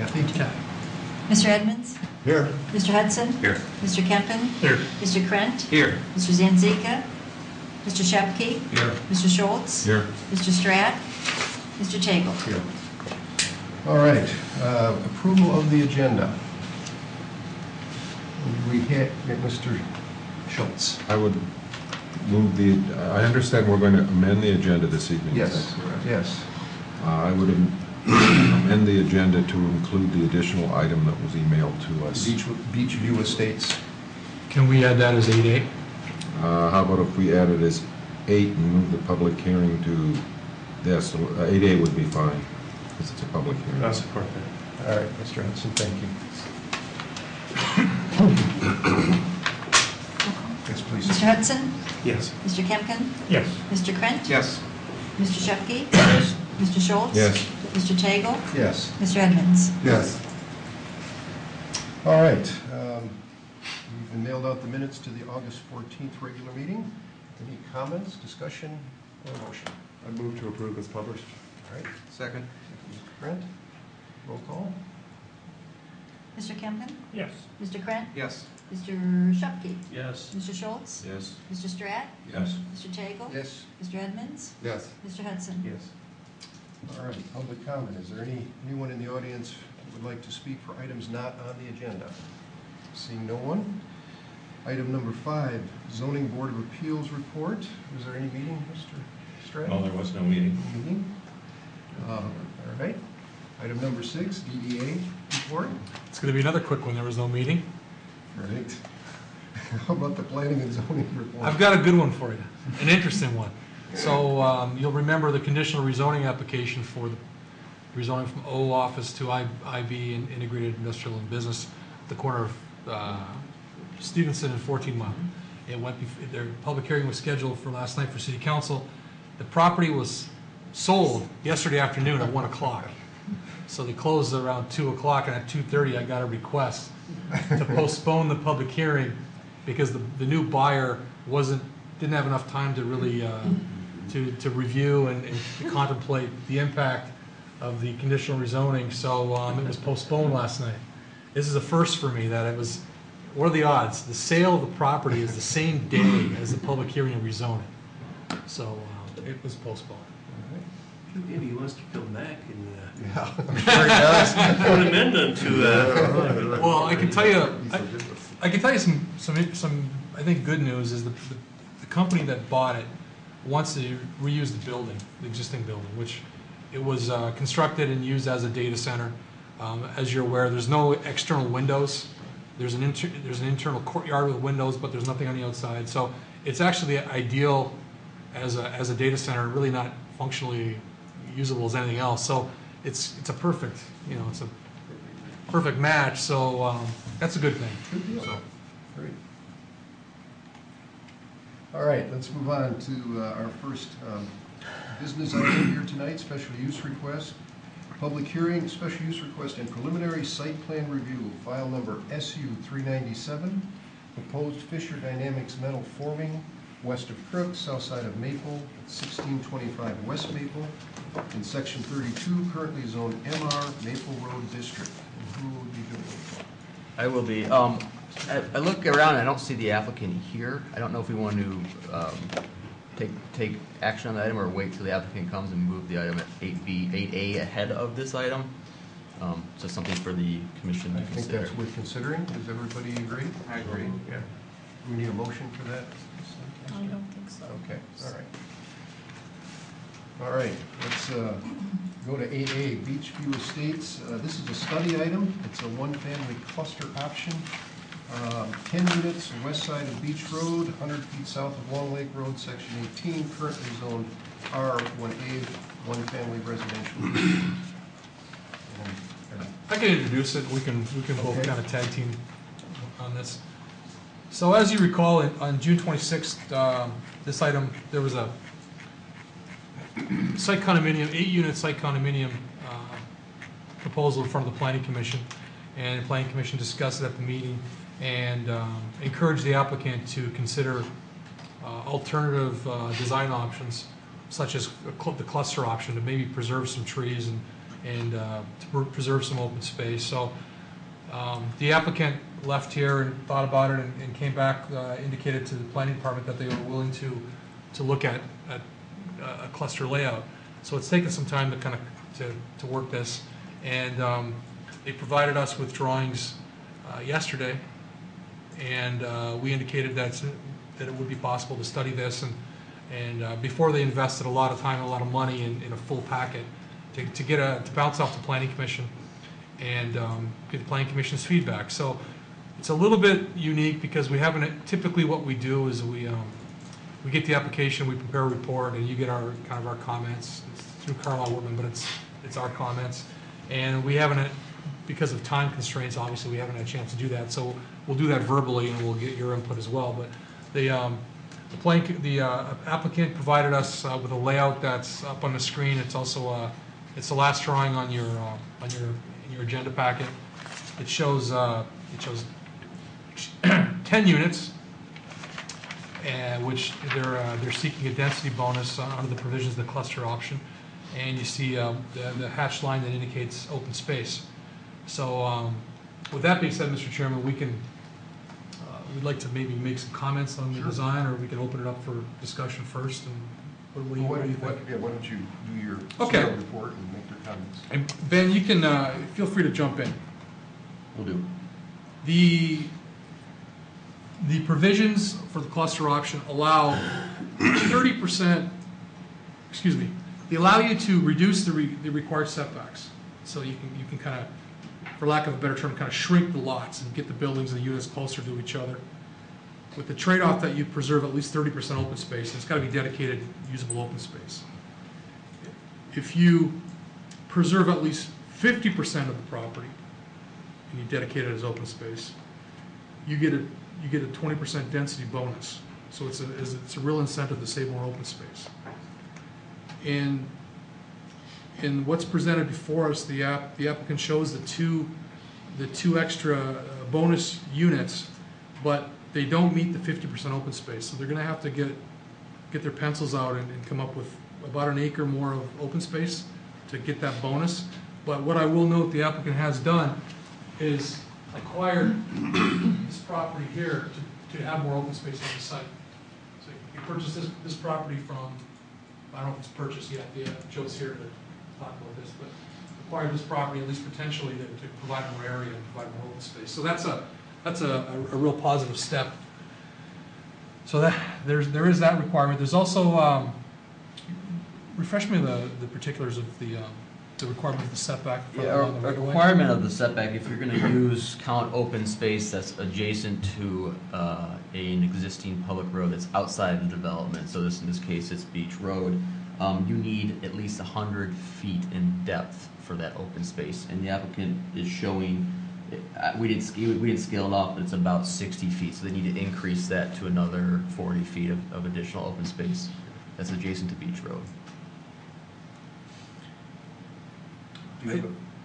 Kathy? Mr. Edmonds? Here. Mr. Hudson? Here. Mr. Kempen? Here. Mr. Krent? Here. Mr. Zanzika? Mr. Shepke? Here. Mr. Schultz? Here. Mr. Stratt? Mr. Tagle? Here. All right, approval of the agenda. We hit Mr. Schultz. I would move I understand we're going to amend the agenda this evening. Yes, Is that correct? yes. I would amend the agenda to include the additional item that was emailed to us. Beachview Estates. Can we add that as 8A? How about if we add it as 8 and move the public hearing to, yes, 8A would be fine, because it's a public hearing. I'll support that. All right, Mr. Hudson, thank you. Yes, please. Mr. Hudson? Yes. Mr. Kempen? Yes. Mr. Krent? Yes. Mr. Shepke? Yes. Mr. Schultz? Yes. Mr. Tagle? Yes. Mr. Edmonds? Yes. All right. We've mailed out the minutes to the August 14th regular meeting. Any comments, discussion, or motion? I move to approve as published. All right. Second. Mr. Krent, roll call. Mr. Kempen? Yes. Mr. Krent? Yes. Mr. Shepke? Yes. Mr. Schultz? Yes. Mr. Stratt? Yes. Mr. Tagle? Yes. Mr. Edmonds? Yes. Mr. Hudson? Yes. All right, public comment. Is there anyone in the audience who would like to speak for items not on the agenda? Seeing no one. Item number 5, Zoning Board of Appeals report. Was there any meeting, Mr. Stratt? No, there was no meeting. Meeting? All right. Item number 6, DDA report. It's going to be another quick one. There was no meeting. Right. How about the planning and zoning report? I've got a good one for you, an interesting one. So you'll remember the conditional rezoning application for the rezoning from O office to IB and Integrated Industrial and Business at the corner of Stevenson and 14 Mile. It went. Their public hearing was scheduled for last night for City Council. The property was sold yesterday afternoon at 1 o'clock. So they closed around 2 o'clock, and at 2:30 I got a request to postpone the public hearing because the new buyer didn't have enough time to really to review and to contemplate the impact of the conditional rezoning. So it was postponed last night. This is a first for me that it was. What are the odds? The sale of the property is the same day as the public hearing and rezoning. So it was postponed. Maybe he wants to come back and Yeah, I'm sure he does. put an amendment to Well, I can tell you, I can tell you some I think good news is the company that bought it wants to reuse the building, the existing building, which it was constructed and used as a data center. As you're aware, there's no external windows. There's an internal courtyard with windows, but there's nothing on the outside. So it's actually ideal as a data center, really not functionally usable as anything else. So it's a perfect, it's a perfect match. So that's a good thing. Good deal. So. Great. All right, let's move on to our first business item here tonight, special use request. Public hearing, special use request and preliminary site plan review, file number SU 397, proposed Fisher Dynamics metal forming west of Crook, south side of Maple, 1625 West Maple, in section 32, currently zoned MR Maple Road District. And who will be doing it? I will be. I look around and I don't see the applicant here. I don't know if we want to take action on the item or wait till the applicant comes and move the item at 8A ahead of this item. So something for the commission to I think consider. that's worth considering. Does everybody agree? I agree. Yeah. Do we need a motion for that? I don't think so. Okay, all right. All right, let's go to 8A, Beachview Estates. This is a study item. It's a one-family cluster option. 10 units, west side of Beach Road, 100 feet south of Long Lake Road, section 18, currently zoned R1A, one-family residential. I can introduce it. We can both Okay. kind of tag team on this. So as you recall, on June 26th, this item, there was a site condominium, 8-unit site condominium proposal in front of the Planning Commission, and the Planning Commission discussed it at the meeting and encouraged the applicant to consider alternative design options, such as the cluster option, to maybe preserve some trees and to preserve some open space. So the applicant left here and thought about it and came back, indicated to the planning department that they were willing to look at a cluster layout. So it's taken some time to kind of to work this, and they provided us with drawings yesterday, and we indicated that it would be possible to study this, and before they invested a lot of time and a lot of money in a full packet to bounce off the planning commission and get the planning commission's feedback. So it's a little bit unique because we haven't, typically what we do is we get the application, we prepare a report, and you get our kind of our comments. It's through Carlisle Whitman, but it's our comments, and we haven't, because of time constraints, obviously we haven't had a chance to do that. So we'll do that verbally, and we'll get your input as well. But the applicant provided us with a layout that's up on the screen. It's also it's the last drawing on your agenda packet. It shows 10 units, which they're seeking a density bonus under the provisions of the cluster option, and you see the hatched line that indicates open space. So with that being said, Mr. Chairman, we'd like to maybe make some comments on the design, or we can open it up for discussion first. And what do you think? Why don't you do your Okay. report and make your comments? And Ben, you can feel free to jump in. Will do. The provisions for the cluster option allow 30%, excuse me, they allow you to reduce the required setbacks. So you can kind of, for lack of a better term, kind of shrink the lots and get the buildings and the units closer to each other, with the trade-off that you preserve at least 30% open space, and it's got to be dedicated, usable open space. If you preserve at least 50% of the property and you dedicate it as open space, you get a 20% density bonus. So it's a real incentive to save more open space. And in what's presented before us, the applicant shows the two extra bonus units, but they don't meet the 50% open space. So they're going to have to get their pencils out and come up with about an acre more of open space to get that bonus. But what I will note the applicant has done is acquired this property here to have more open space on the site. So you purchased this property from, I don't know if it's purchased yet, Joe's here to talk about this, but acquired this property at least potentially to provide more area and provide more open space. So that's a real positive step. So there is that requirement. There's also, refresh me the particulars of the requirement of the setback. From Yeah, along the a right of way. requirement of the setback, if you're going to count open space that's adjacent to an existing public road that's outside of the development, so in this case it's Beach Road, you need at least 100 feet in depth for that open space. And the applicant is showing, we didn't scale it off, but it's about 60 feet, so they need to increase that to another 40 feet of additional open space that's adjacent to Beach Road.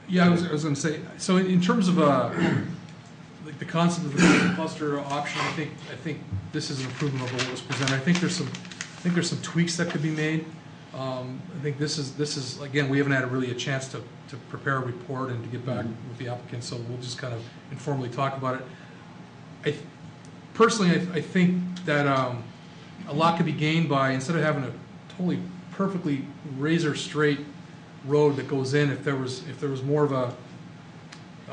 Yeah, I was going to say, so in terms of like the concept of the cluster option, I think this is an improvement over what was presented. I think there's some tweaks that could be made. I think this is again, we haven't had really a chance to prepare a report and to get back with the applicant, so we'll just kind of informally talk about it. Personally, I think that a lot could be gained by, instead of having a totally perfectly razor straight road that goes in, if there was more of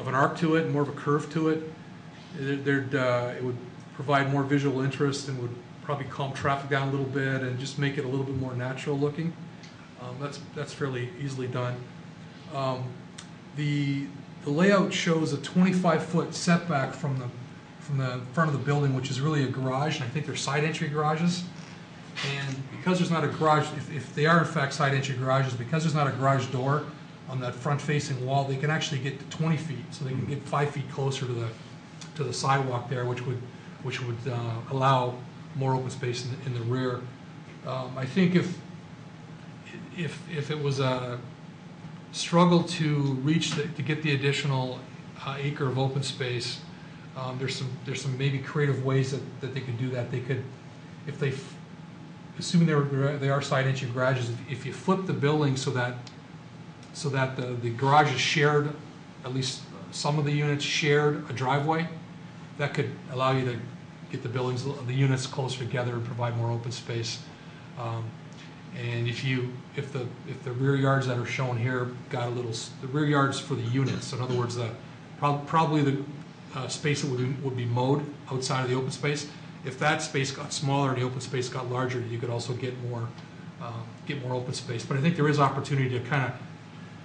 an arc to it and more of a curve to it, it would provide more visual interest and would probably calm traffic down a little bit and just make it a little bit more natural looking. That's fairly easily done. The layout shows a 25-foot setback from the front of the building, which is really a garage, and I think they're side entry garages. And because there's not a garage, if they are in fact side entry garages, because there's not a garage door on that front-facing wall, they can actually get to 20 feet, so they can get 5 feet closer to the sidewalk there, which would allow more open space in the rear. I think if it was a struggle to get the additional acre of open space, there's some maybe creative ways that they could do that. They could, if they, assuming they are side entry garages, if you flip the building so that so that the garage is shared, at least some of the units shared a driveway. That could allow you to get the buildings, the units closer together and provide more open space. And if the rear yards that are shown here got a little, the rear yards for the units, so in other words, probably the space that would be mowed outside of the open space, if that space got smaller and the open space got larger, you could also get more open space. But I think there is opportunity to kind of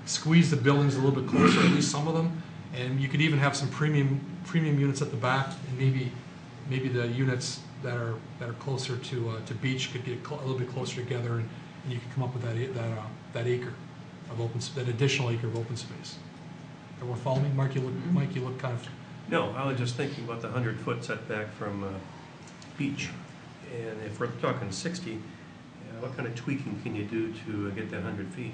squeeze the buildings a little bit closer, at least some of them, and you could even have some premium units at the back, and maybe the units that are closer to beach could get a little bit closer together, and you could come up with that acre of that additional acre of open space. Everyone follow me? Mark, you look kind of... No, I was just thinking about the 100-foot setback from beach. And if we're talking 60, what kind of tweaking can you do to get that 100 feet?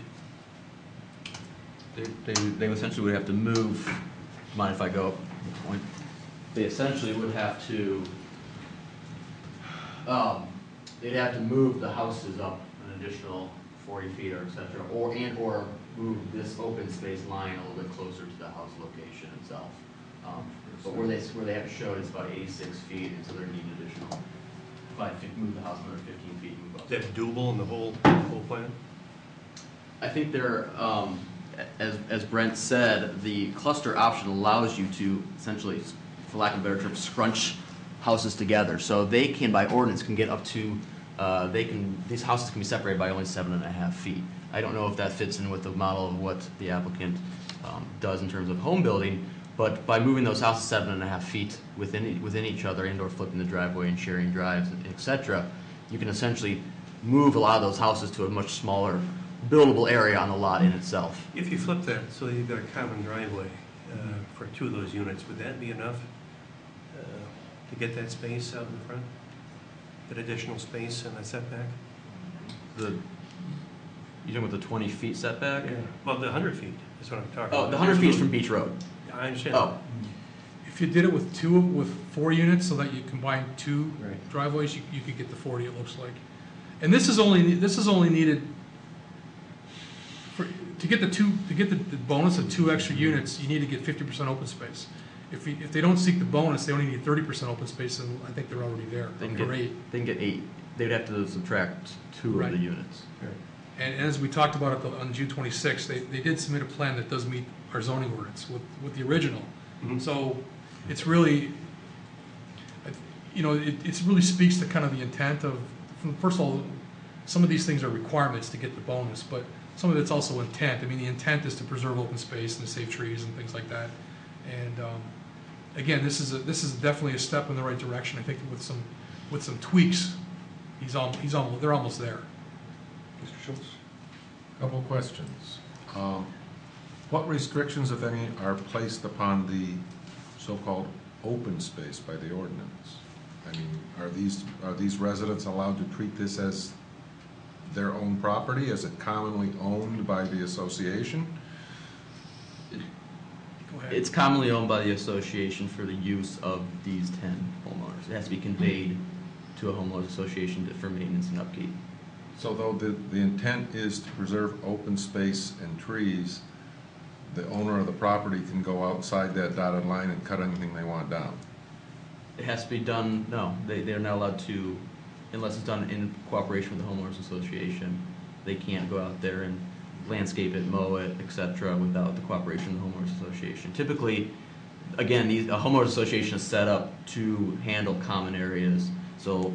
They essentially would have to move, mind if I go up a point? They essentially would have to, they'd have to move the houses up an additional 40 feet or et cetera, or move this open space line a little bit closer to the house location itself. But where they have it showed, it's about 86 feet, and so they're needing additional 5 feet, move the house another 15 feet, move up. Is that doable in the whole plan? I think they're, as Brent said, the cluster option allows you to essentially, for lack of a better term, scrunch houses together. So they can, by ordinance, can get up to, these houses can be separated by only 7.5 feet. I don't know if that fits in with the model of what the applicant does in terms of home building, but by moving those houses 7.5 feet within each other and/or flipping the driveway and sharing drives, etc., you can essentially move a lot of those houses to a much smaller buildable area on the lot in itself. If you flip that so you've got a common driveway for 2 of those units, would that be enough to get that space out in front? That additional space and that setback? You talking about the 20 feet setback? Yeah. Well, the 100 feet is what I'm talking about. Oh, the 100 feet is from Beach Road. I understand. Oh, If you did it with 4 units, so that you combine 2 Right. driveways, you could get the 40. It looks like, and this is only needed to get the bonus of 2 extra units. You need to get 50% open space. If they don't seek the bonus, they only need 30% open space, and I think they're already there. they can Or get 8. They can get 8. They'd have to subtract 2 Right. of the units. And as we talked about on June 26th, they did submit a plan that does meet our zoning ordinance with the original. Mhm. So it's really, it really speaks to kind of the intent of, first of all, some of these things are requirements to get the bonus, but some of it's also intent. I mean, the intent is to preserve open space and to save trees and things like that. And again, this is definitely a step in the right direction. I think with some tweaks, they're almost there. Mr. Schultz? Couple questions. What restrictions, if any, are placed upon the so-called open space by the ordinance? I mean, are these residents allowed to treat this as their own property? Is it commonly owned by the association? Go ahead. It's commonly owned by the association for the use of these 10 homeowners. It has to be conveyed to a homeowners association for maintenance and upkeep. So though the intent is to preserve open space and trees, the owner of the property can go outside that dotted line and cut anything they want down? It has to be done, no, they're not allowed to, unless it's done in cooperation with the homeowners association. They can't go out there and landscape it, mow it, etc., without the cooperation of the homeowners association. Typically, again, a homeowners association is set up to handle common areas, so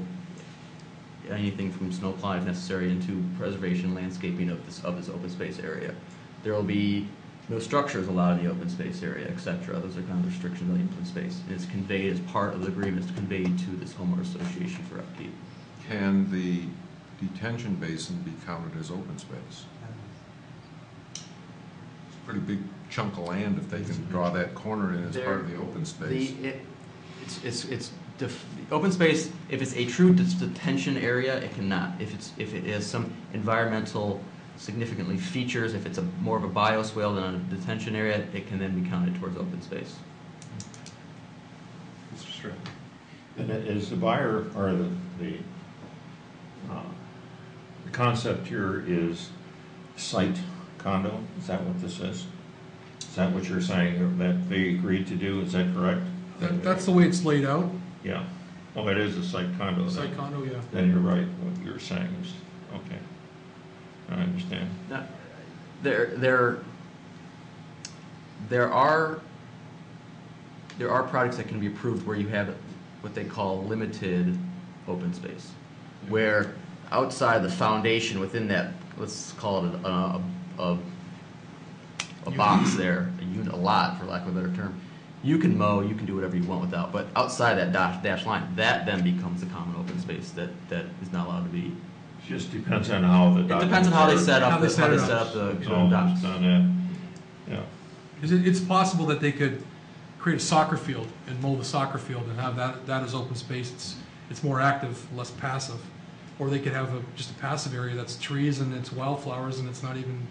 anything from snow plowing if necessary into preservation, landscaping of this open space area. There will be no structures allowed in the open space area, etc. Those are kind of restrictions on the open space. And it's conveyed as part of the agreement, it's conveyed to this homeowner association for upkeep. Can the detention basin be counted as open space? It's a pretty big chunk of land if they can draw that corner in as part of the open space. The open space, if it's a true detention area, it cannot. If it has some environmental significantly features, if it's more of a bioswale than a detention area, it can then be counted towards open space. Mr. Stratton? And is the buyer, or the concept here is site condo? Is that what this is? Is that what you're saying, that they agreed to do? Is that correct? That's the way it's laid out, Yeah. Oh, it is a site condo. then. site condo, yeah. Then you're right, what you're saying is, okay. I understand. Now, there are projects that can be approved where you have what they call limited open space, where outside the foundation within that, let's call it a box there, a unit, a lot, for lack of a better term, you can mow, you can do whatever you want without, but outside that dash line, that then becomes a common open space that is not allowed to be. Just depends on how the. It depends on how they set up, How they how set they it set up. up the So, docks. it's on that, yeah. Because it's possible that they could create a soccer field and mow the soccer field and have that as open space. It's more active, less passive. Or they could have just a passive area that's trees and it's wildflowers and it's not even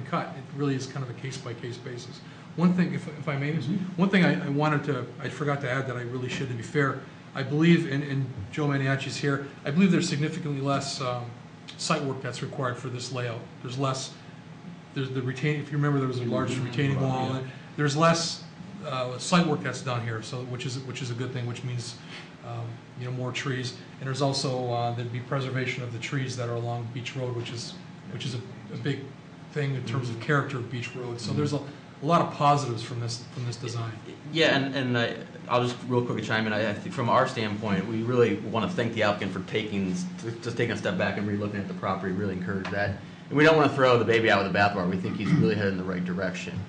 cut. It really is kind of a case-by-case basis. One thing, if I may, one thing I forgot to add that I really should, to be fair, I believe, and Joe Maniaci's here, I believe there's significantly less site work that's required for this layout. There's the retaining, if you remember, there was a large retaining wall. And there's less site work that's done here, so which is a good thing, which means more trees. And there's also there'd be preservation of the trees that are along Beach Road, which is a big thing in terms of character of Beach Road. So there's a lot of positives from this design. Yeah, and I'll just real quick chime in. I think from our standpoint, we really want to thank the applicant for taking a step back and re-looking at the property, really encourage that. And we don't want to throw the baby out with the bathwater. We think he's really headed in the right direction.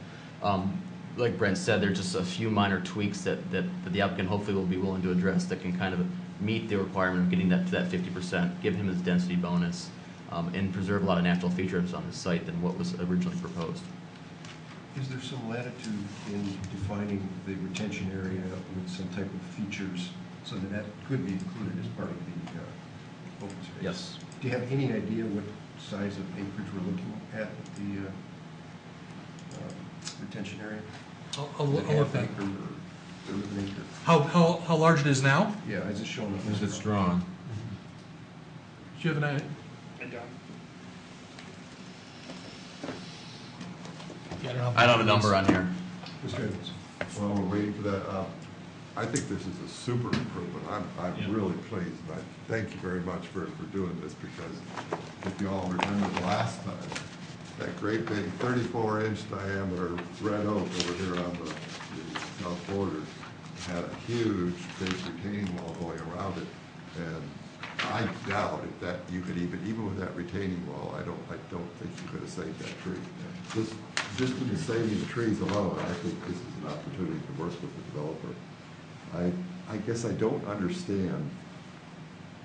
Like Brent said, there's just a few minor tweaks that the applicant hopefully will be willing to address that can kind of meet the requirement of getting that to that 50%, give him his density bonus, and preserve a lot of natural features on the site than what was originally proposed. Is there some latitude in defining the retention area with some type of features so that could be included as part of the open space? Yes. Do you have any idea what size of acreage we're looking at the retention area? I'll look at that. Acre or an acre? How large it is now? Yeah, is it showing up? Is it drawn? Do you have an idea? I don't. Yeah, I I don't have a number on here. Mr. Evans? While we're waiting for that, I think this is a super improvement. I'm really pleased, and I thank you very much for doing this, because if you all remember the last time, that great big 34-inch diameter red oak over here on the south border had a huge big retaining wall going around it, and I doubt if that you could even with that retaining wall, I don't think you could have saved that tree. Just in the saving the trees alone, I think this is an opportunity to work with the developer. I guess I don't understand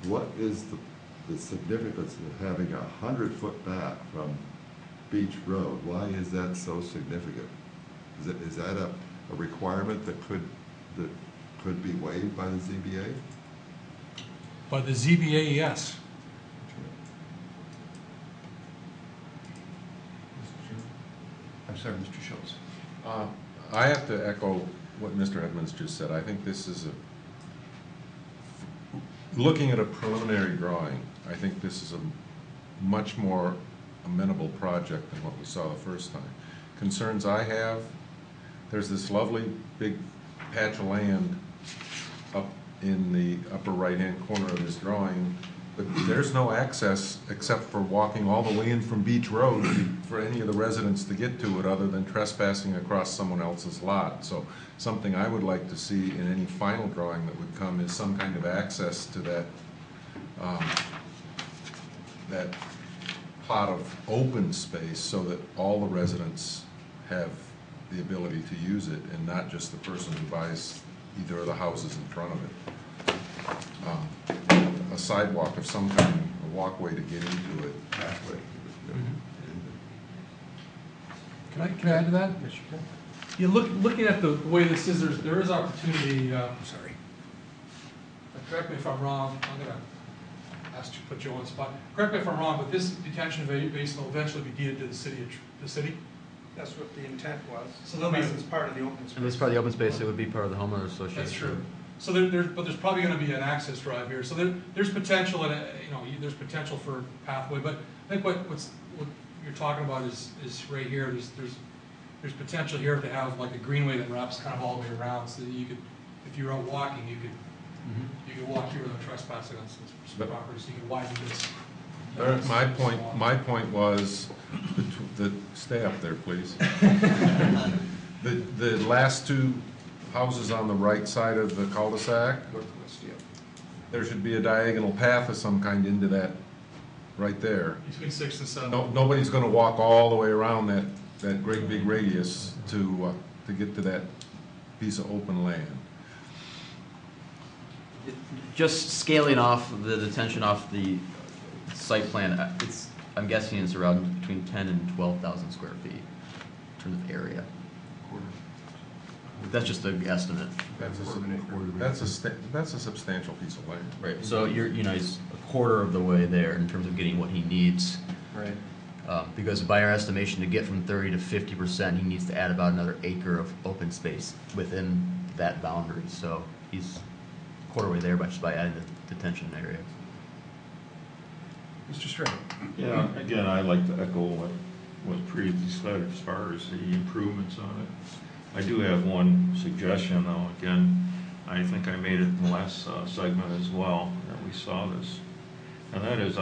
what is the significance of having 100-foot back from Beach Road. Why is that so significant? Is that a requirement that could be waived by the ZBA? By the ZBA, yes. I'm sorry, Mr. Schultz. I have to echo what Mr. Edmonds just said. I think this is looking at a preliminary drawing, I think this is a much more amenable project than what we saw the first time. Concerns I have, there's this lovely big patch of land up in the upper right-hand corner of this drawing, but there's no access except for walking all the way in from Beach Road for any of the residents to get to it other than trespassing across someone else's lot. So something I would like to see in any final drawing that would come is some kind of access to that that plot of open space so that all the residents have the ability to use it and not just the person who buys either of the houses in front of it. A sidewalk of some kind, a walkway to get into it. Pathway. Can I add to that? Yes, you can. Yeah, looking at the way this is, there is opportunity, sorry. Correct me if I'm wrong, I'm gonna ask you to put Joe on the spot. Correct me if I'm wrong, but this detention basin will eventually be deeded to the city? That's what the intent was. So there'll be- Unless it's part of the open space. And this part of the open space, it would be part of the homeowners association. That's true. So but there's probably gonna be an access drive here, so there's potential, and there's potential for pathway, but I think what you're talking about is right here. There's potential here to have like a greenway that wraps kind of all the way around, so that you could, if you were out walking, you could walk here without trespassing on some property, so you could widen this. My point was, stay up there, please. The last two houses on the right side of the cul-de-sac, Northwest, yeah. there should be a diagonal path of some kind into that, right there. Between 6 and 7. No, nobody's gonna walk all the way around that great big radius to get to that piece of open land. Just scaling off the detention off the site plan, I'm guessing it's around between 10 and 12,000 square feet in terms of area. That's just an estimate. That's a substantial piece of land. Right. So he's a quarter of the way there in terms of getting what he needs. Right. Because by our estimation, to get from 30 to 50%, he needs to add about another acre of open space within that boundary. So he's a quarter way there by adding the detention area. Mr. Strand? Yeah, again, I'd like to echo what was previously said as far as the improvements on it. I do have one suggestion, though. Again, I think I made it in the last segment as well, that we saw this. And that is,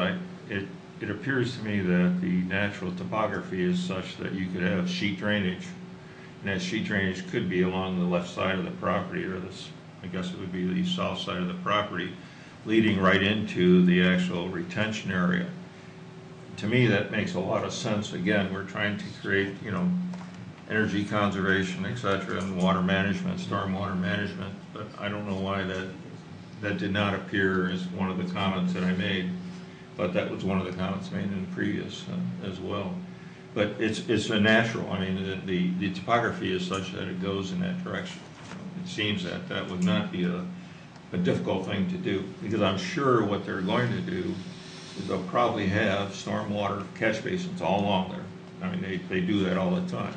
it appears to me that the natural topography is such that you could have sheet drainage. And that sheet drainage could be along the left side of the property, or this, I guess it would be the south side of the property, leading right into the actual retention area. To me, that makes a lot of sense. Again, we're trying to create, energy conservation, et cetera, and water management, stormwater management, but I don't know why that did not appear as one of the comments that I made, but that was one of the comments made in the previous as well. But it's a natural, I mean, the topography is such that it goes in that direction. It seems that would not be a difficult thing to do, because I'm sure what they're going to do is they'll probably have stormwater catch basins all along there. I mean, they do that all the time.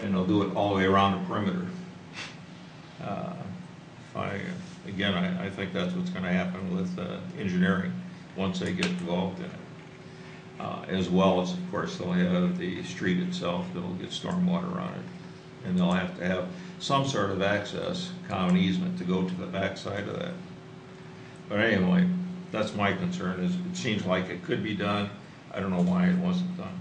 And they'll do it all the way around the perimeter. I think that's what's going to happen with engineering once they get involved in it. As well as, of course, they'll have the street itself that'll get stormwater on it. And they'll have to have some sort of access, common easement, to go to the back side of that. But anyway, that's my concern, is it seems like it could be done. I don't know why it wasn't done.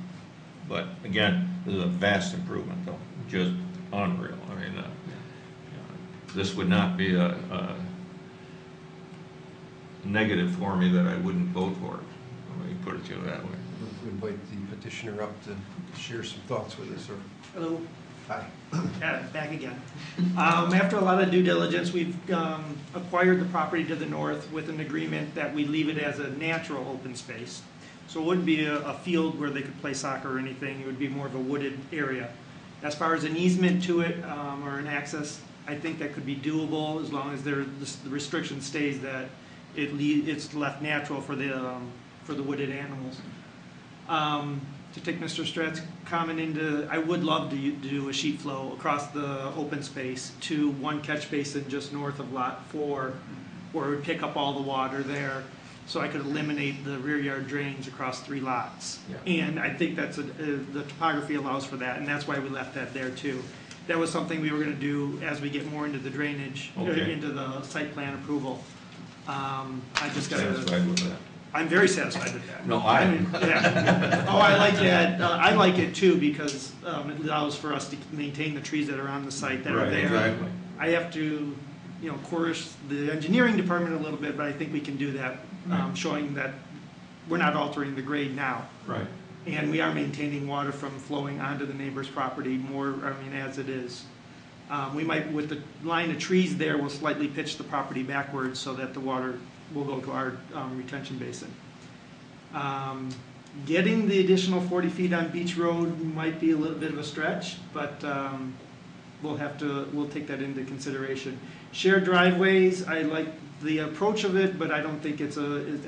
But again, this is a vast improvement, though, just unreal. I mean, this would not be a negative for me that I wouldn't vote for it. Let me put it to you that way. We invite the petitioner up to share some thoughts with us. Hello. Hi. Back again. After a lot of due diligence, we've acquired the property to the north with an agreement that we leave it as a natural open space. So it wouldn't be a field where they could play soccer or anything. It would be more of a wooded area. As far as an easement to it or an access, I think that could be doable as long as the restriction stays that it's left natural for the wooded animals. To take Mr. Stratt's comment into, I would love to do a sheet flow across the open space to one catch basin just north of Lot 4, where it would pick up all the water there, so I could eliminate the rear yard drains across 3 lots. Yeah. And I think that's the topography allows for that, and that's why we left that there too. That was something we were going to do as we get more into the drainage, into the site plan approval. I just got satisfied with that. I'm very satisfied with that. No, yeah. Oh, I like that. I like it too because it allows for us to maintain the trees that are on the site that are there. Exactly. I have to, coerce the engineering department a little bit, but I think we can do that, showing that we're not altering the grade now. Right. And we are maintaining water from flowing onto the neighbor's property more, as it is. We might, with the line of trees there, we'll slightly pitch the property backwards so that the water will go to our retention basin. Getting the additional 40 feet on Beach Road might be a little bit of a stretch, but we'll take that into consideration. Shared driveways, I like the approach of it, but I don't think it's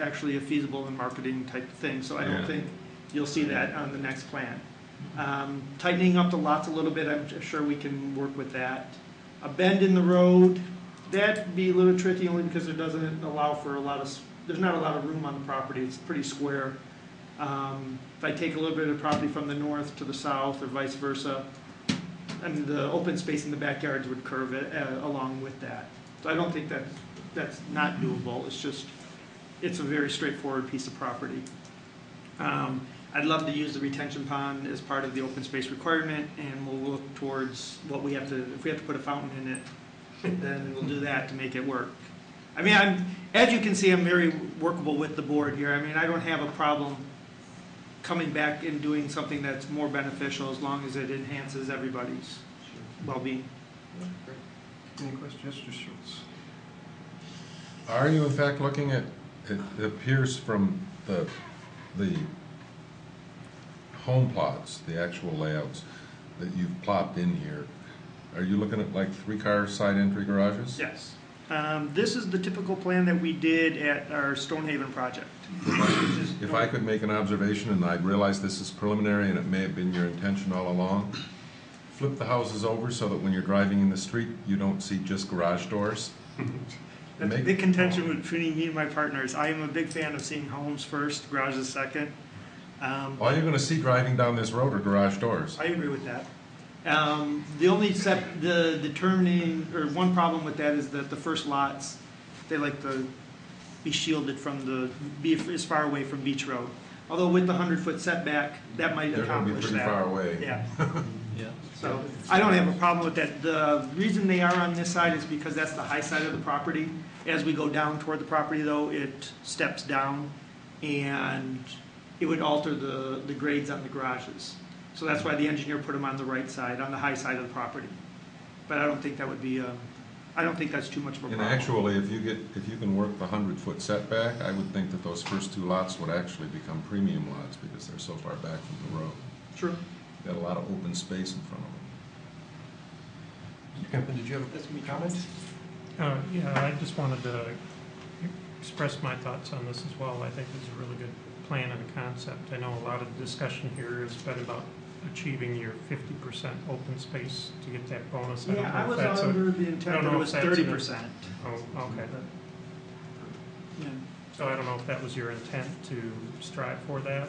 actually a feasible and marketing type thing, so I don't think you'll see that on the next plan. Tightening up the lots a little bit, I'm sure we can work with that. A bend in the road, that'd be a little tricky only because it doesn't allow for there's not a lot of room on the property. It's pretty square. If I take a little bit of property from the north to the south or vice versa, and the open space in the backyards would curve it along with that. So I don't think that's not doable. It's a very straightforward piece of property. I'd love to use the retention pond as part of the open space requirement, and we'll look towards what we have to, if we have to put a fountain in it, then we'll do that to make it work. I mean, as you can see, I'm very workable with the board here. I mean, I don't have a problem coming back and doing something that's more beneficial as long as it enhances everybody's well-being. Any questions, Mr. Schultz? Are you in fact looking at, it appears from the home plots, the actual layouts that you've plopped in here, are you looking at like 3-car side entry garages? Yes. This is the typical plan that we did at our Stonehaven project. If I could make an observation, and I realize this is preliminary and it may have been your intention all along, flip the houses over so that when you're driving in the street, you don't see just garage doors. That's a big contention between me and my partners. I am a big fan of seeing homes first, garages second. All you're going to see driving down this road are garage doors. I agree with that. The only the determining, or one problem with that is that the first lots, they like to be shielded from be as far away from Beach Road. Although with the 100-foot setback, that might They're going to be accomplish pretty that. far away. Yeah. Yeah. So I don't have a problem with that. The reason they are on this side is because that's the high side of the property. As we go down toward the property though, it steps down and it would alter the grades on the garages. So that's why the engineer put them on the right side, on the high side of the property. But I don't think that would be, I don't think that's too much of a And problem. actually, if you can work the 100-foot setback, I would think that those first 2 lots would actually become premium lots because they're so far back from the road. True. Got a lot of open space in front of them. Did you have a comment? Yeah, I just wanted to express my thoughts on this as well. I think it's a really good plan and a concept. I know a lot of the discussion here has been about achieving your 50% open space to get that bonus. Yeah, I don't know was if that's under the I intent don't that know it was if that's 30%. Oh, okay. Yeah. So I don't know if that was your intent to strive for that?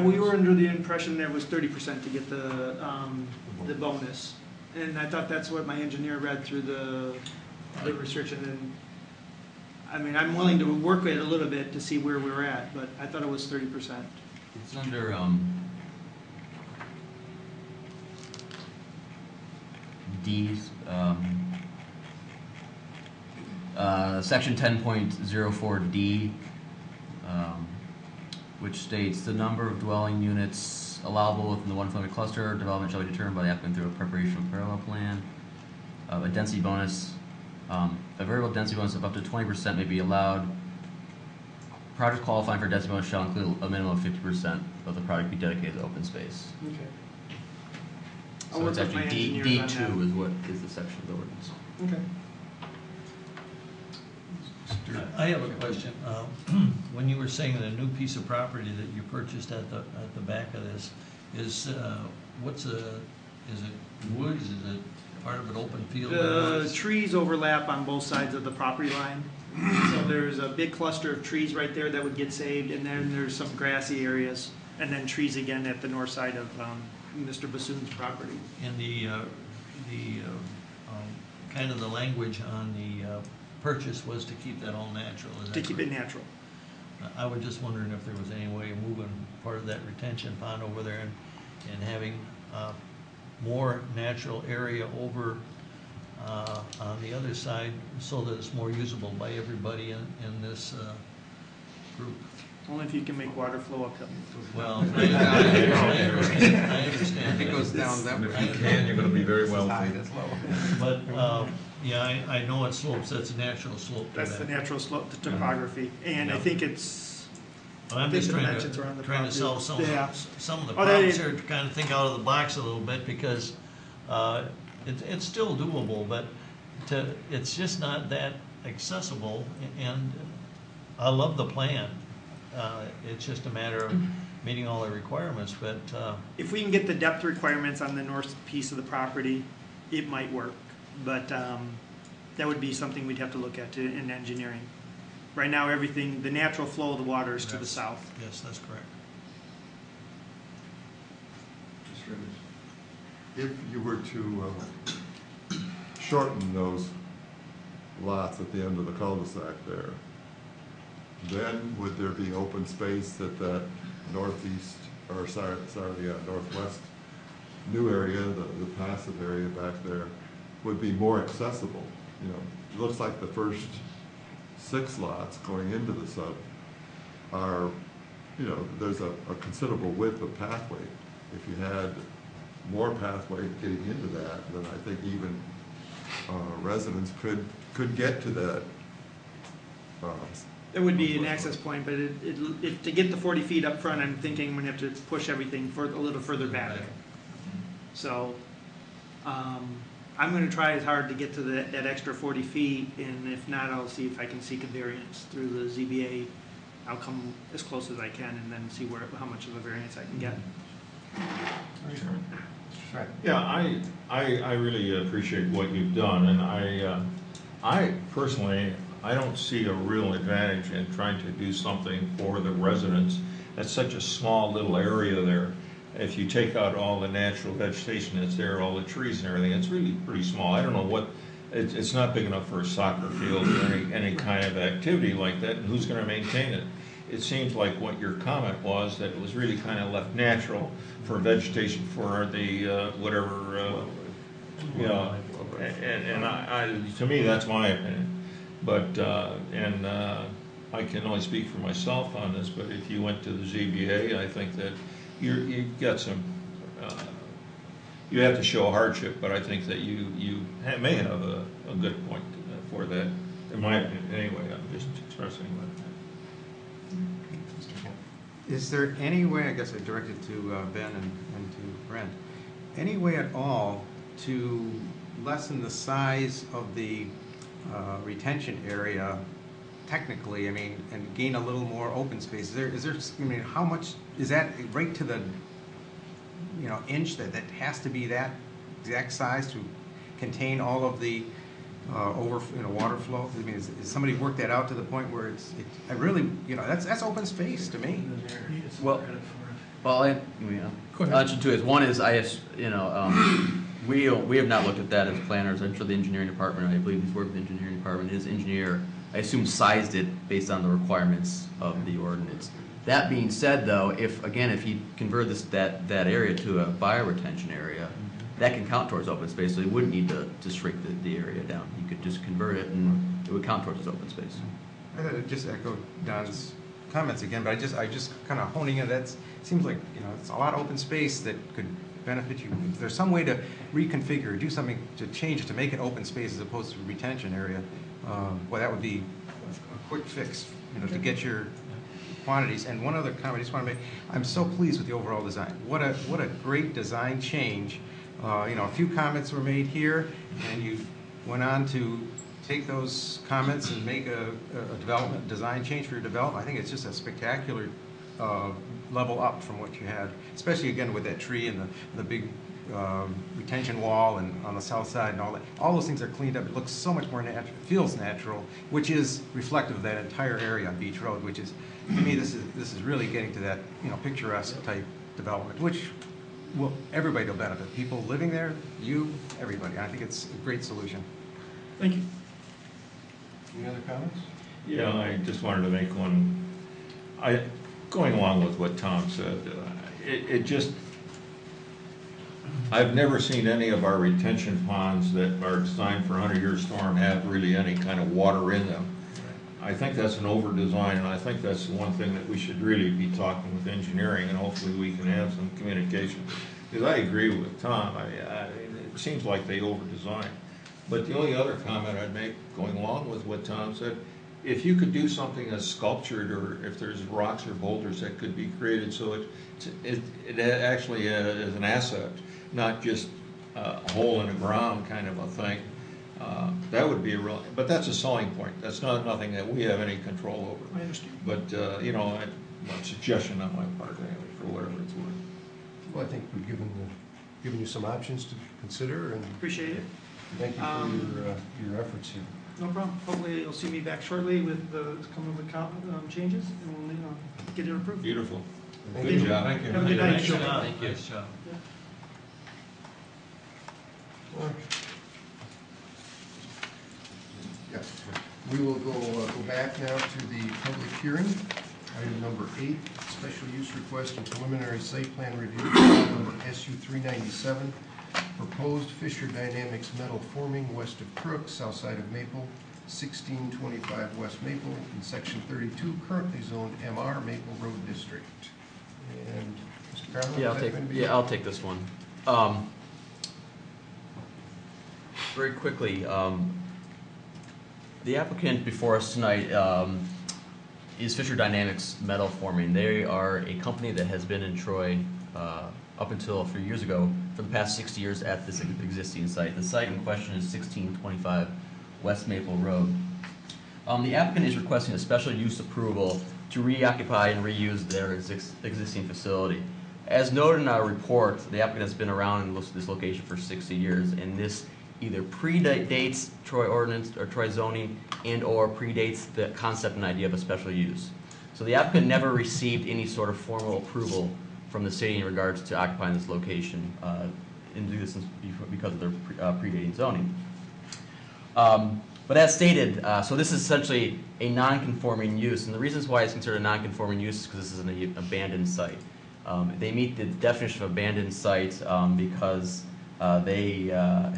We were under the impression that it was 30% to get the bonus. And I thought that's what my engineer read through the restriction. And I mean, I'm willing to work with it a little bit to see where we're at, but I thought it was 30%. It's under, D's, section 10.04D, which states the number of dwelling units allowable within the one-family cluster development shall be determined by the applicant through a preparation of parallel plan. A density bonus, a variable density bonus of up to 20% may be allowed. Projects qualifying for density bonus shall include a minimum of 50% of the project be dedicated to open space. Okay. I'll So work it's with my actually engineers on D2 is what is the section of the ordinance. Okay. I have a question. When you were saying the new piece of property that you purchased at the back of this, is is it woods? Is it part of an open field? The trees overlap on both sides of the property line. So there's a big cluster of trees right there that would get saved, and then there's some grassy areas, and then trees again at the north side of Mr. Bassoon's property. And the kind of the language on the purchase was to keep that all natural. Is that To keep it correct? natural. I was just wondering if there was any way of moving part of that retention pond over there and having more natural area over on the other side so that it's more usable by everybody in this group. Only if you can make water flow uphill. Well, I understand. It goes down And if you can, you're going to be very wealthy. But, yeah, I know it slopes, that's a natural slope to That's the that. natural slope, the topography, and I Yeah. think it's, But I'm I think just the trying dimensions around the to solve property. Yeah. some of the Oh, they- problems here, to kind of think out of the box a little bit, because it's still doable, but it's just not that accessible, and I love the plan. It's just a matter of meeting all the requirements, but, if we can get the depth requirements on the north piece of the property, it might work. But that would be something we'd have to look at in engineering. Right now, everything, the natural flow of the water is to the south. yes, that's correct. question. If you were to shorten those lots at the end of the cul-de-sac there, then would there be open space at that northeast, or northwest new area, the passive area back there, would be more accessible? You know, it looks like the first 6 lots going into the sub are, you know, there's a considerable width of pathway. If you had more pathway getting into that, then I think even residents could get to that. It would be an access point, but to get the 40 feet up front, I'm thinking I'm gonna have to push everything a little further back. So, I'm gonna try as hard to get to that extra 40 feet, and if not, I'll see if I can seek a variance through the ZBA. I'll come as close as I can and then see how much of a variance I can get. Yeah, I really appreciate what you've done, and I personally, I don't see a real advantage in trying to do something for the residents. That's such a small little area there. If you take out all the natural vegetation that's there, all the trees and everything, it's really pretty small. I don't know what, it's not big enough for a soccer field or any kind of activity like that, and who's gonna maintain it? It seems like what your comment was, that it was really kind of left natural for vegetation for the, whatever, you know, and to me, that's my opinion. But, I can only speak for myself on this, but if you went to the ZBA, I think that you've got some, you have to show a hardship, but I think that you may have a good point for that, in my opinion, anyway. I'm just expressing that. Is there any way, I guess I directed to Ben and to Brent, any way at all to lessen the size of the retention area technically, I mean, and gain a little more open space? Is there, I mean, how much, is that right to the, you know, inch that has to be that exact size to contain all of the water flow? I mean, is somebody worked that out to the point where I really, you know, that's open space to me. Well, I mean, I'll mention two is, one is, we have not looked at that as planners. I'm sure the engineering department, I believe he's worked with the engineering department, his engineer, I assume, sized it based on the requirements of the ordinance. That being said, though, if you convert that area to a bioretention area, that can count towards open space, so you wouldn't need to shrink the area down. You could just convert it and it would count towards open space. I thought it just echoed Don's comments again, but I just kind of honing in, that seems like, you know, it's a lot of open space that could benefit you. If there's some way to reconfigure, do something to change it, to make it open space as opposed to a retention area, well, that would be a quick fix, you know, to get your quantities. And one other comment I just want to make, I'm so pleased with the overall design. What a great design change. You know, a few comments were made here, and you went on to take those comments and make a design change for your development. I think it's just a spectacular level up from what you had, especially again with that tree and the big retention wall and on the south side and all that. All those things are cleaned up. It looks so much more natural, feels natural, which is reflective of that entire area on Beach Road, which is, to me, this is really getting to that, you know, picturesque type development, which everybody will benefit. People living there, you, everybody. I think it's a great solution. Thank you. Any other comments? Yeah, I just wanted to make one. Going along with what Tom said, I've never seen any of our retention ponds that are designed for 100-year storm have really any kind of water in them. I think that's an over-design, and I think that's the one thing that we should really be talking with engineering, and hopefully we can have some communication. Because I agree with Tom, it seems like they over-design. But the only other comment I'd make, going along with what Tom said, if you could do something as sculptured, or if there's rocks or boulders that could be created so it actually is an asset, not just a hole in the ground kind of a thing, that would be a real, but that's a selling point. That's nothing that we have any control over. I understand. But, you know, a suggestion on my part, anyway, for whatever it's worth. Well, I think we've given you some options to consider, and Appreciate it. thank you for your efforts here. No problem. Hopefully you'll see me back shortly with some of the changes, and we'll get it approved. Beautiful. Thank Good you. job. Thank you. Have a good night. Nice job. Thank you. Nice job. Yeah. We will go back now to the public hearing. Item number 8, special use request and preliminary site plan review, file number SU 397, proposed Fisher Dynamics metal forming west of Crook, south side of Maple, 1625 West Maple, in section 32, currently zoned MR Maple Road District. And Mr. Carlin? I'll take this one. Very quickly, the applicant before us tonight is Fisher Dynamics Metal Forming. They are a company that has been in Troy up until a few years ago for the past 6 years at this existing site. The site in question is 1625 West Maple Road. The applicant is requesting a special use approval to reoccupy and reuse their existing facility. As noted in our report, the applicant has been around in this location for 60 years, and this either predates Troy ordinance or Troy zoning and or predates the concept and idea of a special use. So the applicant never received any sort of formal approval from the city in regards to occupying this location and do this because of their predating zoning. But as stated, so this is essentially a non-conforming use, and the reasons why it's considered a non-conforming use is because this is an abandoned site. They meet the definition of abandoned site because they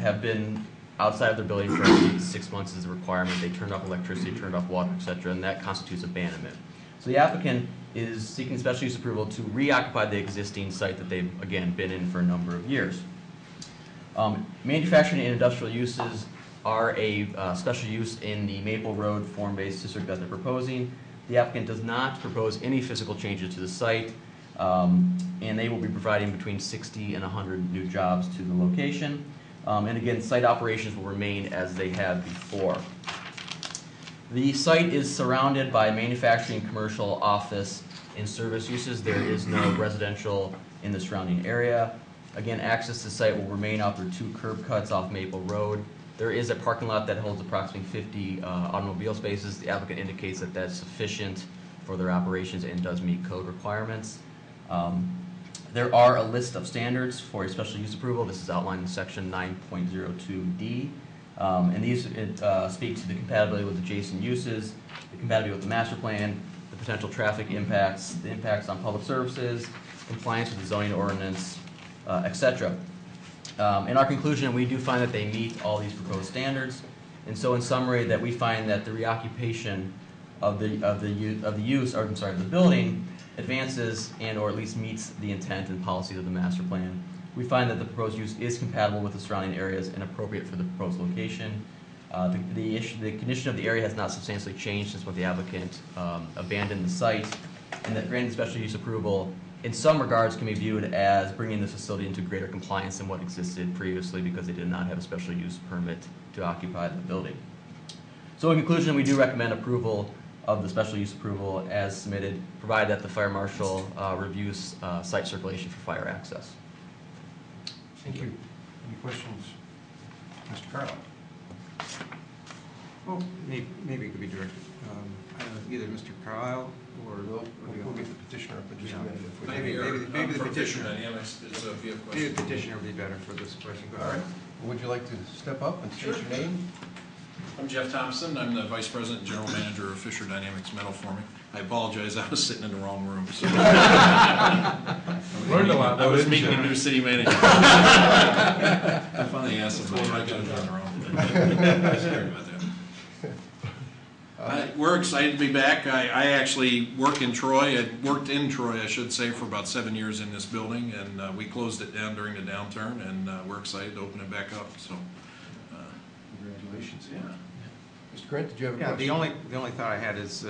have been outside of their building for at least 6 months is a requirement. They turned off electricity, turned off water, etc., and that constitutes abandonment. So the applicant is seeking special use approval to reoccupy the existing site that they've, again, been in for a number of years. Manufacturing and industrial uses are a special use in the Maple Road form-based district that they're proposing. The applicant does not propose any physical changes to the site, and they will be providing between 60 and 100 new jobs to the location. And again, site operations will remain as they have before. The site is surrounded by manufacturing, commercial, office, and service uses. There is no residential in the surrounding area. Again, access to the site will remain out through 2 curb cuts off Maple Road. There is a parking lot that holds approximately 50 automobile spaces. The applicant indicates that that's sufficient for their operations and does meet code requirements. There are a list of standards for a special use approval. This is outlined in section 9.02D. And these speak to the compatibility with adjacent uses, the compatibility with the master plan, the potential traffic impacts, the impacts on public services, compliance with the zoning ordinance, etc. In our conclusion, we do find that they meet all these proposed standards. And so in summary, that we find that the reoccupation of the building advances and or at least meets the intent and policies of the master plan. We find that the proposed use is compatible with the surrounding areas and appropriate for the proposed location. The condition of the area has not substantially changed since when the applicant abandoned the site, and that granting special use approval in some regards can be viewed as bringing the facility into greater compliance than what existed previously because they did not have a special use permit to occupy the building. So in conclusion, we do recommend approval of the special use approval as submitted, provided that the fire marshal reviews site circulation for fire access. Thank you. Any questions? Mr. Carlin? Well, maybe it could be directed, either Mr. Carlisle or... We'll get the petitioner up in just a minute. If we Maybe the petitioner. Dynamics is a vehicle. Maybe the petitioner would be better for this question. All right. Would you like to step up and state your name? I'm Jeff Thompson. I'm the Vice President and General Manager of Fisher Dynamics Metal Forming. I apologize, I was sitting in the wrong room. So Learned a lot. I was meeting the new city manager. I finally asked him, I got it on their own. Sorry about that. We're excited to be back. I actually work in Troy. I worked in Troy, I should say, for about 7 years in this building, and we closed it down during the downturn, and we're excited to open it back up. So, congratulations. Yeah. Mr. Grant, did you have a Yeah, question? the only thought I had is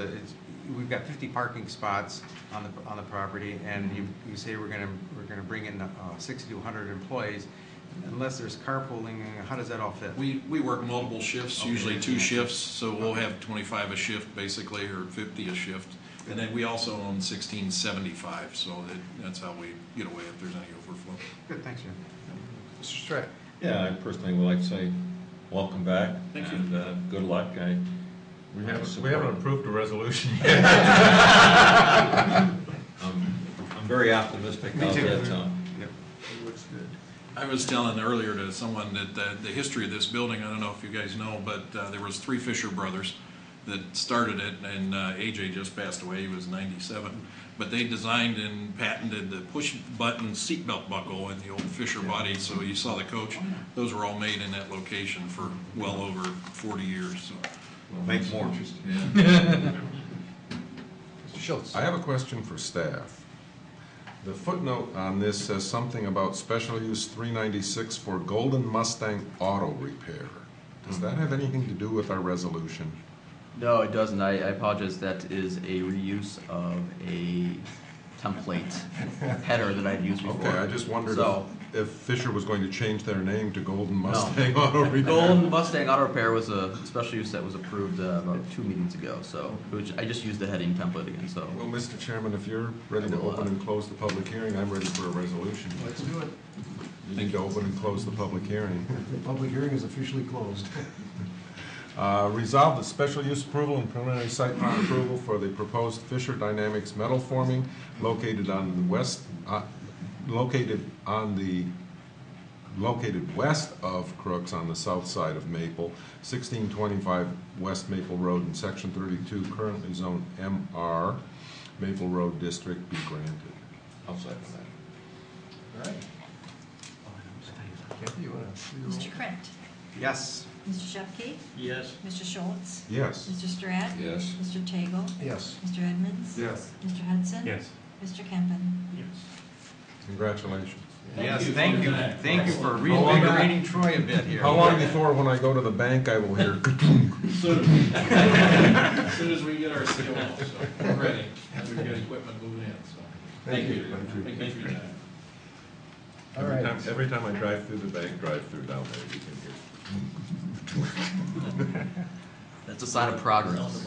we've got 50 parking spots on the property, and you say we're gonna bring in 60 to 100 employees. Unless there's carpooling, how does that all fit? we work multiple shifts, Okay. usually 2 shifts, so we'll have 25 a shift basically, or 50 a shift. And then we also own 1675, so that's how we get away if there's any overflow. Good, thanks, Jim. Mr. Strack? Yeah, I personally would like to say, welcome back. Thank you. And good luck. We haven't approved a resolution yet. I'm very optimistic. Me I'll too. get, Yep. It looks good. I was telling earlier to someone that the history of this building, I don't know if you guys know, but there was three Fisher brothers that started it, and AJ just passed away, he was 97. But they designed and patented the push-button seatbelt buckle in the old Fisher body, so you saw the coach. Those were all made in that location for well over 40 years. So. Make more. Mr. Schultz. I have a question for staff. The footnote on this says something about special use 396 for Golden Mustang Auto Repair. Does that have anything to do with our resolution? No, it doesn't. I apologize. That is a reuse of a template header that I've used before. Okay, I just wondered So, if Fisher was going to change their name to Golden Mustang Auto Repair. Golden Mustang Auto Repair was a special use that was approved about 2 meetings ago. So, which I just used the heading template again. So, Well, Mr. Chairman, if you're ready to open and close the public hearing, I'm ready for a resolution. Let's do it. You need to open and close the public hearing. The public hearing is officially closed. Resolve the special use approval and preliminary site plan approval for the proposed Fisher Dynamics metal forming located on the west, located west of Crooks on the south side of Maple, 1625 West Maple Road in Section 32, currently zone MR, Maple Road District, be granted. I'll second that. All right. Kathy, you want to? Mr. Krant. Yes. Mr. Shupkey. Yes. Mr. Schultz. Yes. Mr. Stratt. Yes. Mr. Tagle. Yes. Mr. Edmonds. Yes. Mr. Hudson. Yes. Mr. Kempen. Yes. Congratulations. Yes, thank you. Thank you for reinvigorating Troy a bit here. How long before when I go to the bank I will hear As soon as we get our CO, so we're ready, and we've got equipment moving in, so. Thank you. Thank you for your time. All right. Every time I drive through the bank, drive through down there, you can hear. it's a sign of progress.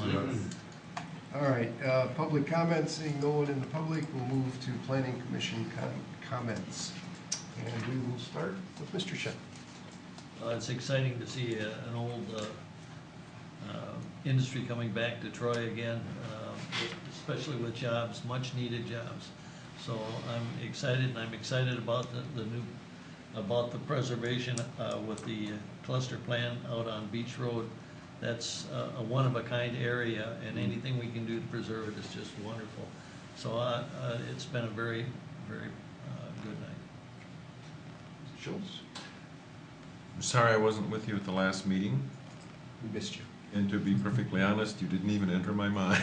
All right, public comments, seeing no one in the public, we'll move to planning commission comments. And we will start with Mr. Shep. It's exciting to see an old industry coming back to Troy again, especially with jobs, much-needed jobs. So I'm excited, and I'm excited about about the preservation with the cluster plan out on Beach Road. That's a one-of-a-kind area, and anything we can do to preserve it is just wonderful. So it's been a very, very good night. Schultz. I'm sorry I wasn't with you at the last meeting, We missed you. and to be perfectly honest, you didn't even enter my mind.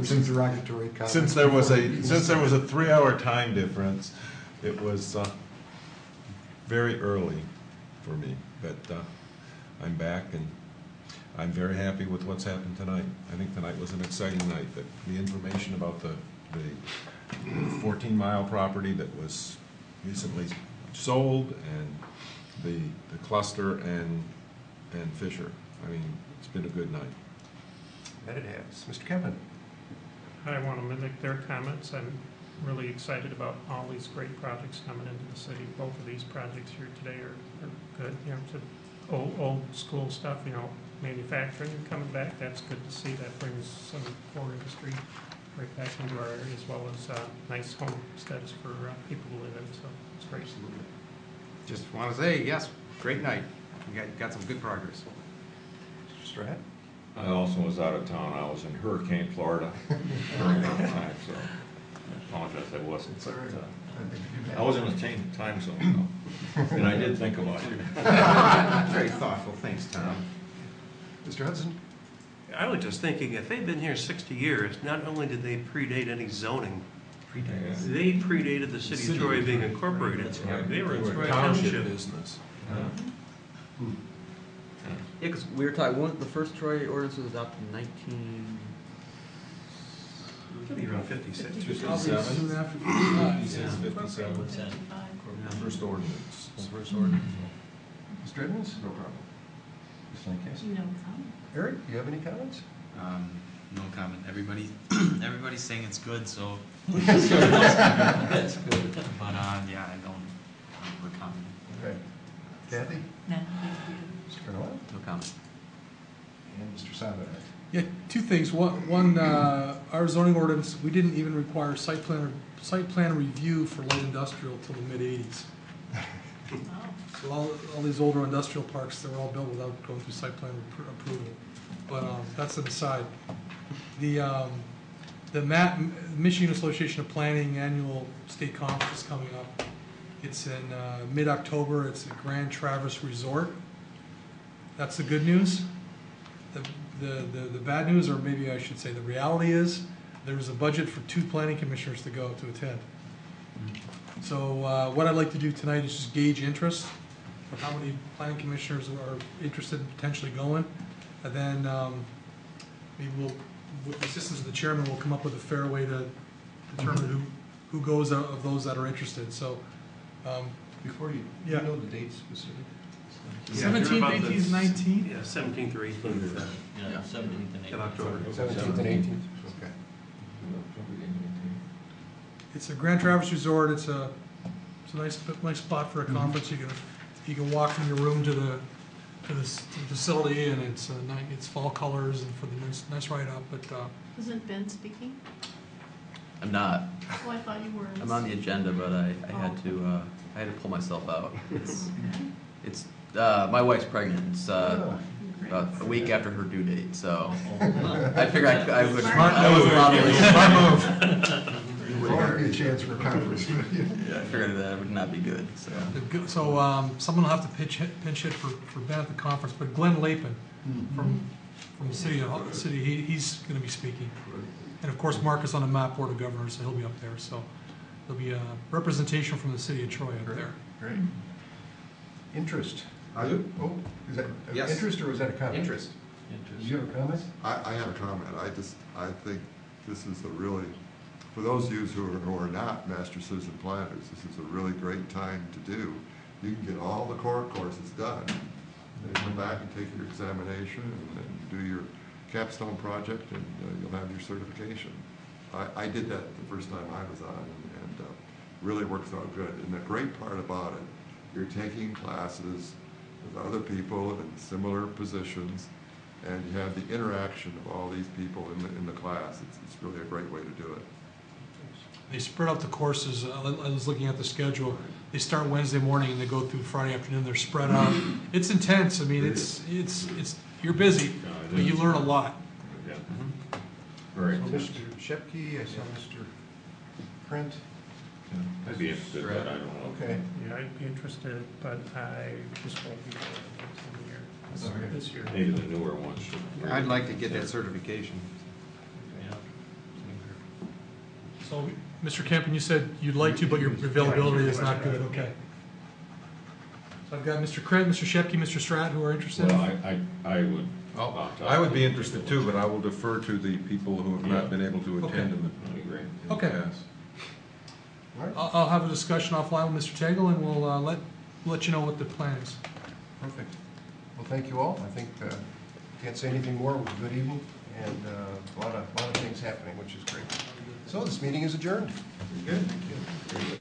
Some derogatory comments. Since there was a 3-hour time difference, it was very early for me, but I'm back and I'm very happy with what's happened tonight. I think tonight was an exciting night. That the information about the 14-mile property that was recently sold and the cluster and Fisher. I mean, it's been a good night. That it has. Mr. Kempen. I want to mimic their comments. I'm really excited about all these great projects coming into the city. Both of these projects here today are good. You know, it's old school stuff, you know, manufacturing coming back. That's good to see. That brings some core industry right back into our area, as well as nice homesteads for people to live in. So it's great. Just want to say, yes, great night. We got some good progress. Mr. Stratt. I also was out of town. I was in Hurricane Florida during that time, so I apologize I wasn't. But, I was in the same time zone, though. And I did think about you. Very thoughtful. Thanks, Tom. Mr. Hudson. I was just thinking, if they've been here 60 years, not only did they predate any zoning, they predated the city of Troy being incorporated. They were in Troy Township. business. Yeah, because we were talking, the first Troy ordinance was adopted in 19... Could be around 56. 57. He says 57. What's that? First ordinance. First ordinance. Mr. Edmonds? No problem. Ms. Lancaster? No comment. Eric, do you have any comments? No comment. Everybody's saying it's good, so. That's good. But yeah, I don't have a comment. Okay. Kathy? None, thank you. Mr. Fernald? No comment. And Mr. Sabat? Yeah, two things. One, our zoning ordinance, we didn't even require site plan review for light industrial till the mid-'80s. So all these older industrial parks, they were all built without going through site plan approval. But that's an aside. The Michigan Association of Planning annual state conference is coming up. It's in mid-October. It's at Grand Traverse Resort. That's the good news. The bad news, or maybe I should say the reality is, there's a budget for 2 planning commissioners to go to attend. So what I'd like to do tonight is just gauge interest of how many planning commissioners are interested in potentially going. And then maybe with the assistance of the chairman, we'll come up with a fair way to determine who goes out of those that are interested. So Before you, do Yeah. you know the date specific? 17th, 18th, 19th? Yeah, 17th or 18th Yeah, 17th and 18th. of October. 17th and 18th? Okay. It's a Grand Traverse Resort. It's a nice spot for a conference. You can walk from your room to the facility, and it's fall colors and for the nice ride up. But Isn't Ben speaking? I'm not. Oh, I thought you were. I'm on the agenda, but I had to pull myself out. It's my wife's pregnant. It's about a week after her due date, so I figured I would. There would be a chance for a conference. Yeah, I figured that would not be good. So someone will have to pinch hit for Ben at the conference. But Glenn Lapin from the city, he's going to be speaking. And of course, Mark is on the MAP Board of Governors, so he'll be up there. So there'll be a representation from the city of Troy up there. Great. Interest. Is that Yes. interest or was that a comment? Interest. Do you have a comment? I have a comment. I think this is a really, for those of you who are not master citizen planners, this is a really great time to do. You can get all the core courses done. Then come back and take your examination and do your capstone project, and you'll have your certification. I did that the first time I was on, and really works out good. And the great part about it, you're taking classes with other people in similar positions, and you have the interaction of all these people in the class. It's really a great way to do it. They spread out the courses. I was looking at the schedule. They start Wednesday morning and they go through Friday afternoon. They're spread out. It's intense. I mean, it's you're busy, but you learn a lot. Yeah. Very So intense. Mr. Shepke, I saw Mr. Print. I'd be interested, but I don't know. Okay. Yeah, I'd be interested, but I just won't be there this year. Maybe the newer ones should. I'd like to get that certification. So, Mr. Kempen, you said you'd like to, but your availability is not good. Okay. So I've got Mr. Craig, Mr. Shepke, Mr. Stratt, who are interested. Well, I would. I would be interested too, but I will defer to the people who have not been able to attend in the Okay. past. All right. I'll have a discussion offline with Mr. Tagle, and we'll let you know what the plan is. Perfect. Well, thank you all. I think, can't say anything more. It was a good evening, and a lot of things happening, which is great. So this meeting is adjourned. Good. Thank you.